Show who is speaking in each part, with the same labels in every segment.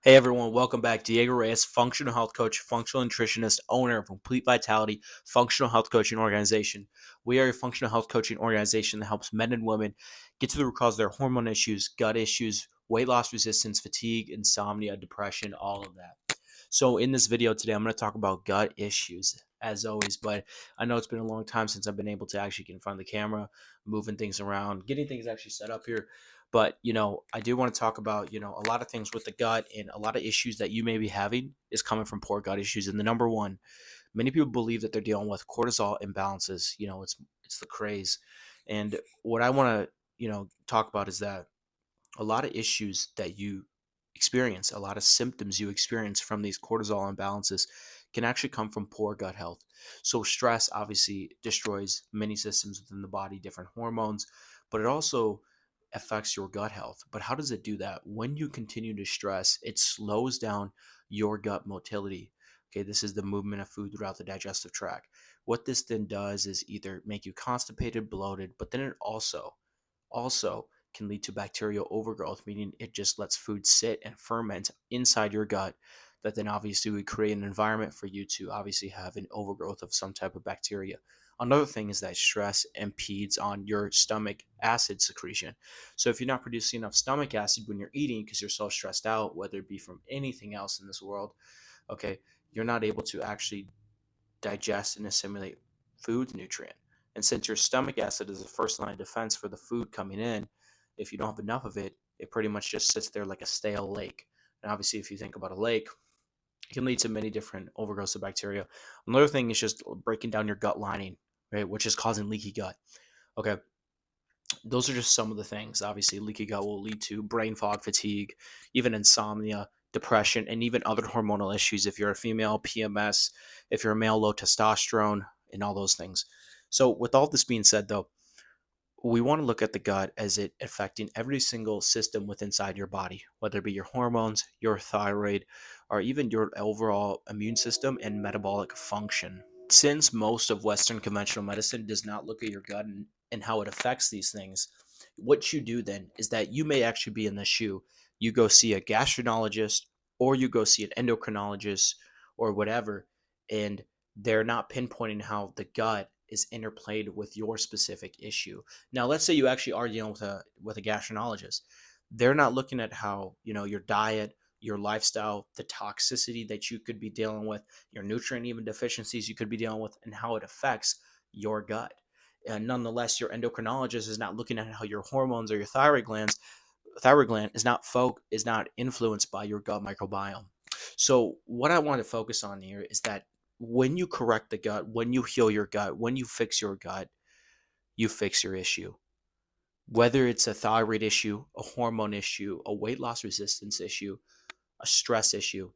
Speaker 1: Hey everyone, welcome back. Diego Reyes, functional health coach, functional nutritionist, owner of Complete Vitality Functional Health Coaching Organization. We are a functional health coaching organization that helps men and women get to the root cause of their hormone issues, gut issues, weight loss resistance, fatigue, insomnia, depression, all of that. So in this video today, I'm going to talk about gut issues as always, but I know it's been a long time since I've been able to actually get in front of the camera, moving things around, getting things actually set up here. But, I do want to talk about, a lot of things with the gut, and a lot of issues that you may be having is coming from poor gut issues. And the number one, many people believe that they're dealing with cortisol imbalances. It's the craze. And what I want to, talk about is that a lot of issues that you experience, a lot of symptoms you experience from these cortisol imbalances can actually come from poor gut health. So, stress obviously destroys many systems within the body, different hormones, but it also affects your gut health. But how does it do that? When you continue to stress, it slows down your gut motility. Okay, this is the movement of food throughout the digestive tract. What this then does is either make you constipated, bloated, but then it also can lead to bacterial overgrowth, meaning it just lets food sit and ferment inside your gut. That then obviously would create an environment for you to obviously have an overgrowth of some type of bacteria. Another thing is that stress impedes on your stomach acid secretion. So if you're not producing enough stomach acid when you're eating because you're so stressed out, whether it be from anything else in this world, okay, you're not able to actually digest and assimilate food nutrient. And since your stomach acid is the first line of defense for the food coming in, if you don't have enough of it, it pretty much just sits there like a stale lake. And obviously, if you think about a lake, it can lead to many different overgrowths of bacteria. Another thing is just breaking down your gut lining, right, which is causing leaky gut. Okay, those are just some of the things. Obviously, leaky gut will lead to brain fog, fatigue, even insomnia, depression, and even other hormonal issues. If you're a female, PMS, if you're a male, low testosterone, and all those things. So, with all this being said, though, we want to look at the gut as it affecting every single system within inside your body, whether it be your hormones, your thyroid, or even your overall immune system and metabolic function. Since most of Western conventional medicine does not look at your gut and how it affects these things, what you do then is that you may actually be in the shoe. You go see a gastroenterologist or you go see an endocrinologist or whatever, and they're not pinpointing how the gut is interplayed with your specific issue. Now, let's say you actually are dealing with a gastroenterologist. They're not looking at how, your diet, your lifestyle, the toxicity that you could be dealing with, your nutrient even deficiencies you could be dealing with, and how it affects your gut. And nonetheless, your endocrinologist is not looking at how your hormones or your thyroid gland is not influenced by your gut microbiome. So what I want to focus on here is that when you correct the gut, when you heal your gut, when you fix your gut, you fix your issue. Whether it's a thyroid issue, a hormone issue, a weight loss resistance issue, a stress issue,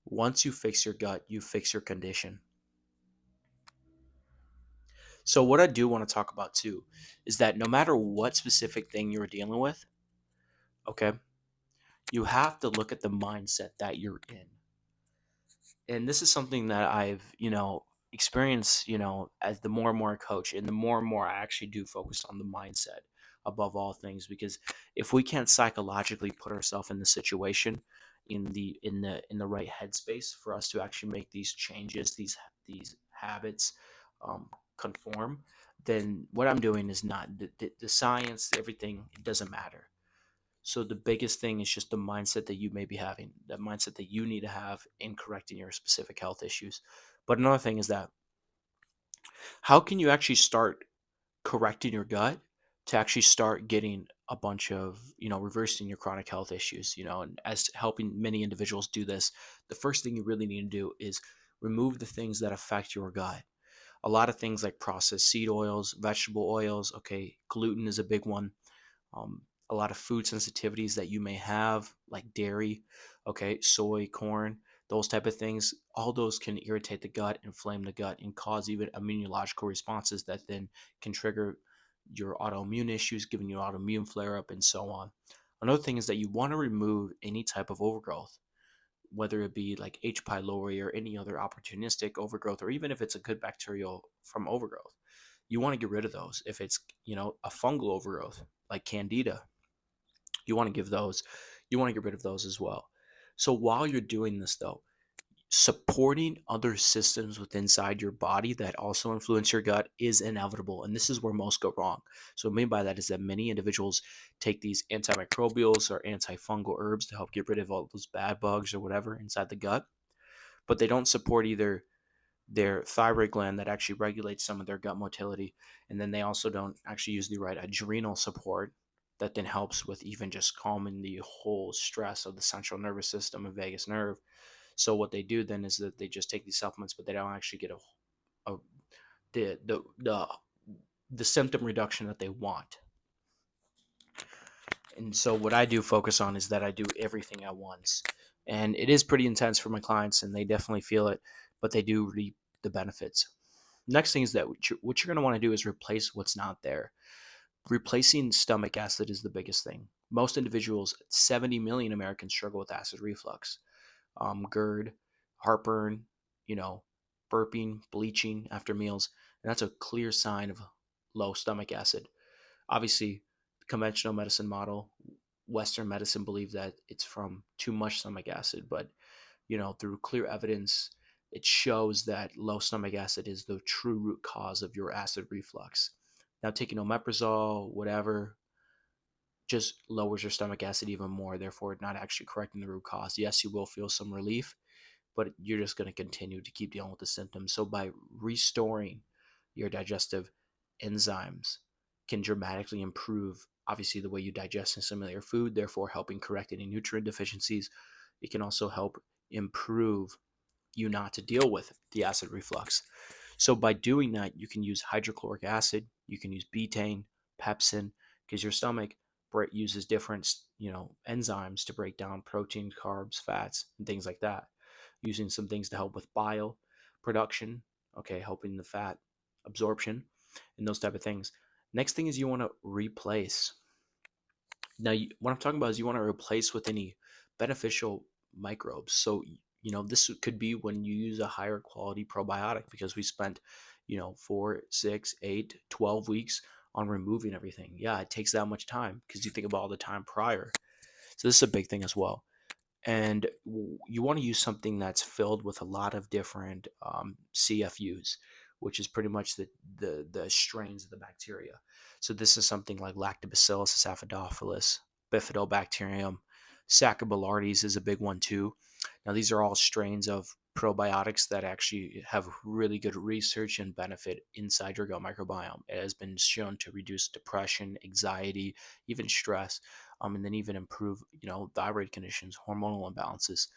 Speaker 1: once you fix your gut, you fix your condition. So, what I do want to talk about too is that no matter what specific thing you're dealing with, okay, you have to look at the mindset that you're in. And this is something that I've, experienced, as the more and more I coach and the more and more I actually do focus on the mindset above all things. Because if we can't psychologically put ourselves in the situation, in the right headspace for us to actually make these changes, these habits conform, then what I'm doing is not the science, everything, it doesn't matter. So the biggest thing is just the mindset that you may be having, the mindset that you need to have in correcting your specific health issues. But another thing is that how can you actually start correcting your gut to actually start getting a bunch of, reversing your chronic health issues, and as helping many individuals do this, the first thing you really need to do is remove the things that affect your gut. A lot of things like processed seed oils, vegetable oils, okay, gluten is a big one. A lot of food sensitivities that you may have, like dairy, okay, soy, corn, those type of things, all those can irritate the gut, inflame the gut, and cause even immunological responses that then can trigger your autoimmune issues, giving you autoimmune flare up, and so on. Another thing is that you want to remove any type of overgrowth, whether it be like H. pylori or any other opportunistic overgrowth, or even if it's a good bacterial from overgrowth. You want to get rid of those. If it's, a fungal overgrowth like candida, you want to get rid of those as well. So while you're doing this though, supporting other systems within inside your body that also influence your gut is inevitable, and this is where most go wrong. So what I mean by that is that many individuals take these antimicrobials or antifungal herbs to help get rid of all those bad bugs or whatever inside the gut, but they don't support either their thyroid gland that actually regulates some of their gut motility, and then they also don't actually use the right adrenal support that then helps with even just calming the whole stress of the central nervous system and vagus nerve. So what they do then is that they just take these supplements, but they don't actually get a the the symptom reduction that they want. And so what I do focus on is that I do everything at once, and it is pretty intense for my clients, and they definitely feel it, but they do reap the benefits. Next thing is that what you're going to want to do is replace what's not there. Replacing stomach acid is the biggest thing. Most individuals, 70 million Americans, struggle with acid reflux, GERD, heartburn, you know, burping, bleaching after meals, and that's a clear sign of low stomach acid. Obviously, the conventional medicine model, Western medicine believe that it's from too much stomach acid, but through clear evidence, it shows that low stomach acid is the true root cause of your acid reflux. Now, taking omeprazole, whatever, just lowers your stomach acid even more, therefore not actually correcting the root cause. Yes, you will feel some relief, but you're just going to continue to keep dealing with the symptoms. So by restoring your digestive enzymes can dramatically improve, obviously, the way you digest and assimilate your food, therefore helping correct any nutrient deficiencies. It can also help improve you not to deal with the acid reflux. So by doing that, you can use hydrochloric acid, you can use betaine, pepsin, because your stomach uses different, enzymes to break down protein, carbs, fats, and things like that. Using some things to help with bile production, okay, helping the fat absorption and those type of things. Next thing is you want to replace. Now, what I'm talking about is you want to replace with any beneficial microbes. So, this could be when you use a higher quality probiotic because we spent, 4, 6, 8, 12 weeks on removing everything. Yeah, it takes that much time because you think about all the time prior. So, this is a big thing as well. And you want to use something that's filled with a lot of different CFUs, which is pretty much the strains of the bacteria. So this is something like Lactobacillus acidophilus, Bifidobacterium, Saccharomyces is a big one too. Now these are all strains of probiotics that actually have really good research and benefit inside your gut microbiome. It has been shown to reduce depression, anxiety, even stress, and then even improve, thyroid conditions, hormonal imbalances,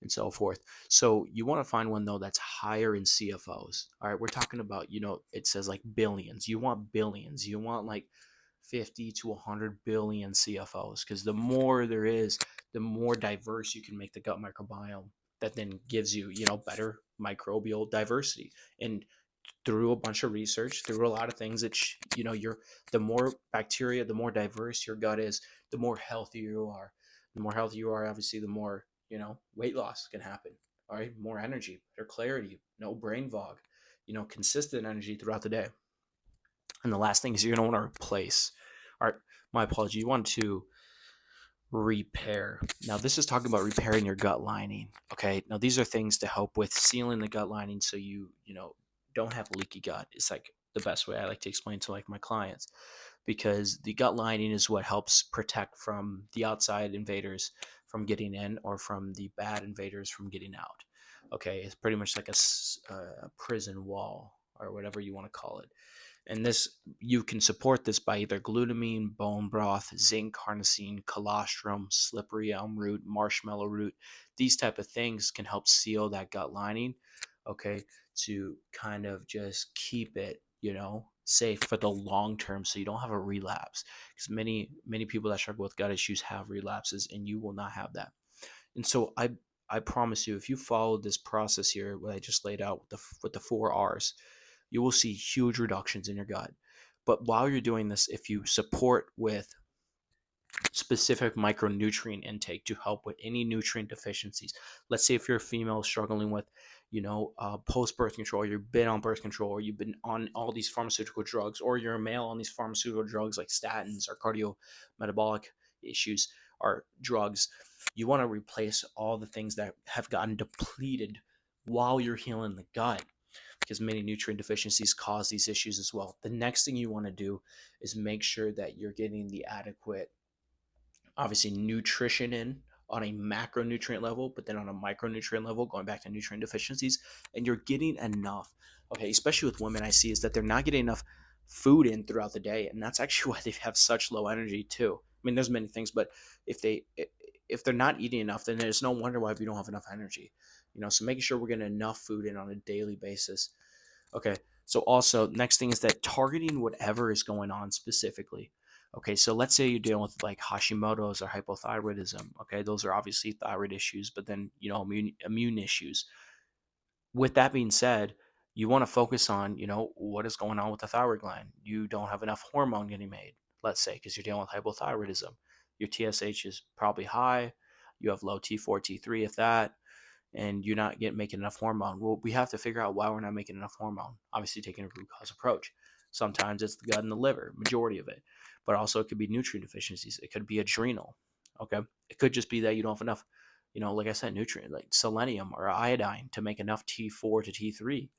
Speaker 1: and so forth. So you want to find one though that's higher in CFOs. All right, we're talking about, it says like billions. You want billions. You want like 50 to 100 billion CFOs because the more there is, the more diverse you can make the gut microbiome. That then gives you, better microbial diversity. And through a bunch of research, through a lot of things that you're the more bacteria, the more diverse your gut is, the more healthy you are. The more healthy you are, obviously, the more weight loss can happen. All right, more energy, better clarity, no brain fog, consistent energy throughout the day. And the last thing is you're gonna want to replace. All right, my apology. You want to repair. Now, this is talking about repairing your gut lining. Okay. Now, these are things to help with sealing the gut lining so you don't have leaky gut. It's like the best way I like to explain to like my clients because the gut lining is what helps protect from the outside invaders from getting in or from the bad invaders from getting out. Okay. It's pretty much like a prison wall or whatever you want to call it. And this, you can support this by either glutamine, bone broth, zinc, carnosine, colostrum, slippery elm root, marshmallow root. These type of things can help seal that gut lining, okay, to kind of just keep it, safe for the long term so you don't have a relapse. Because many people that struggle with gut issues have relapses and you will not have that. And so I promise you, if you follow this process here, what I just laid out with the 4 R's, you will see huge reductions in your gut. But while you're doing this, if you support with specific micronutrient intake to help with any nutrient deficiencies, let's say if you're a female struggling with, post-birth control, you've been on birth control, or you've been on all these pharmaceutical drugs, or you're a male on these pharmaceutical drugs like statins or cardiometabolic issues, or drugs. You want to replace all the things that have gotten depleted while you're healing the gut, because many nutrient deficiencies cause these issues as well. The next thing you want to do is make sure that you're getting the adequate, obviously, nutrition in on a macronutrient level, but then on a micronutrient level, going back to nutrient deficiencies, and you're getting enough. Okay, especially with women, I see is that they're not getting enough food in throughout the day, and that's actually why they have such low energy too. I mean, there's many things, but if they're not eating enough, then there's no wonder why we don't have enough energy. So making sure we're getting enough food in on a daily basis. Okay. So also, next thing is that targeting whatever is going on specifically. Okay, so let's say you're dealing with like Hashimoto's or hypothyroidism. Okay, those are obviously thyroid issues, but then immune issues. With that being said, you want to focus on what is going on with the thyroid gland. You don't have enough hormone getting made. Let's say because you're dealing with hypothyroidism, your TSH is probably high. You have low T4, T3, if that, and you're not making enough hormone. Well, we have to figure out why we're not making enough hormone. Obviously, taking a root cause approach. Sometimes it's the gut and the liver, majority of it, but also it could be nutrient deficiencies. It could be adrenal. Okay, it could just be that you don't have enough, like I said, nutrient like selenium or iodine to make enough T4 to T3.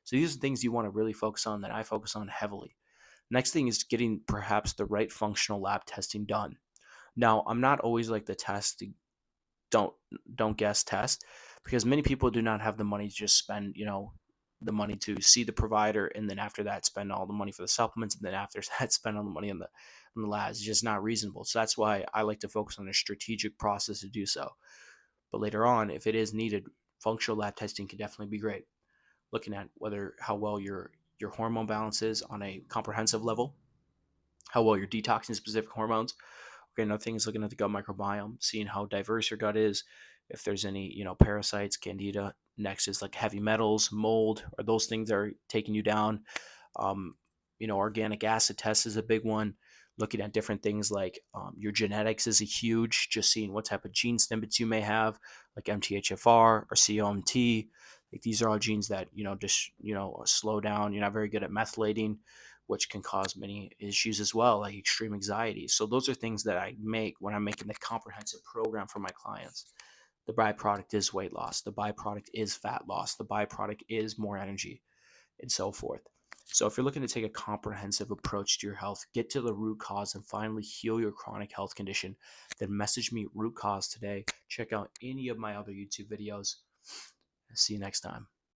Speaker 1: So these are things you want to really focus on, that I focus on heavily. Next thing is getting perhaps the right functional lab testing done. Now, I'm not always like the test don't don't guess test, because many people do not have the money to just spend the money to see the provider, and then after that spend all the money for the supplements, and then after that spend all the money on the labs. It's just not reasonable. So that's why I like to focus on a strategic process to do so. But later on, if it is needed, functional lab testing can definitely be great, looking at how well your hormone balance is on a comprehensive level, how well you're detoxing specific hormones. Okay, another thing is looking at the gut microbiome, seeing how diverse your gut is, if there's any, parasites, candida. Next is like heavy metals, mold, or those things that are taking you down. Um, Organic acid test is a big one. Looking at different things like your genetics is a huge, just seeing what type of gene snippets you may have, like MTHFR or COMT. Like these are all genes that, just, slow down. You're not very good at methylating, which can cause many issues as well, like extreme anxiety. So those are things that I make when I'm making the comprehensive program for my clients. The byproduct is weight loss. The byproduct is fat loss. The byproduct is more energy, and so forth. So if you're looking to take a comprehensive approach to your health, get to the root cause and finally heal your chronic health condition, then message me root cause today. Check out any of my other YouTube videos. See you next time.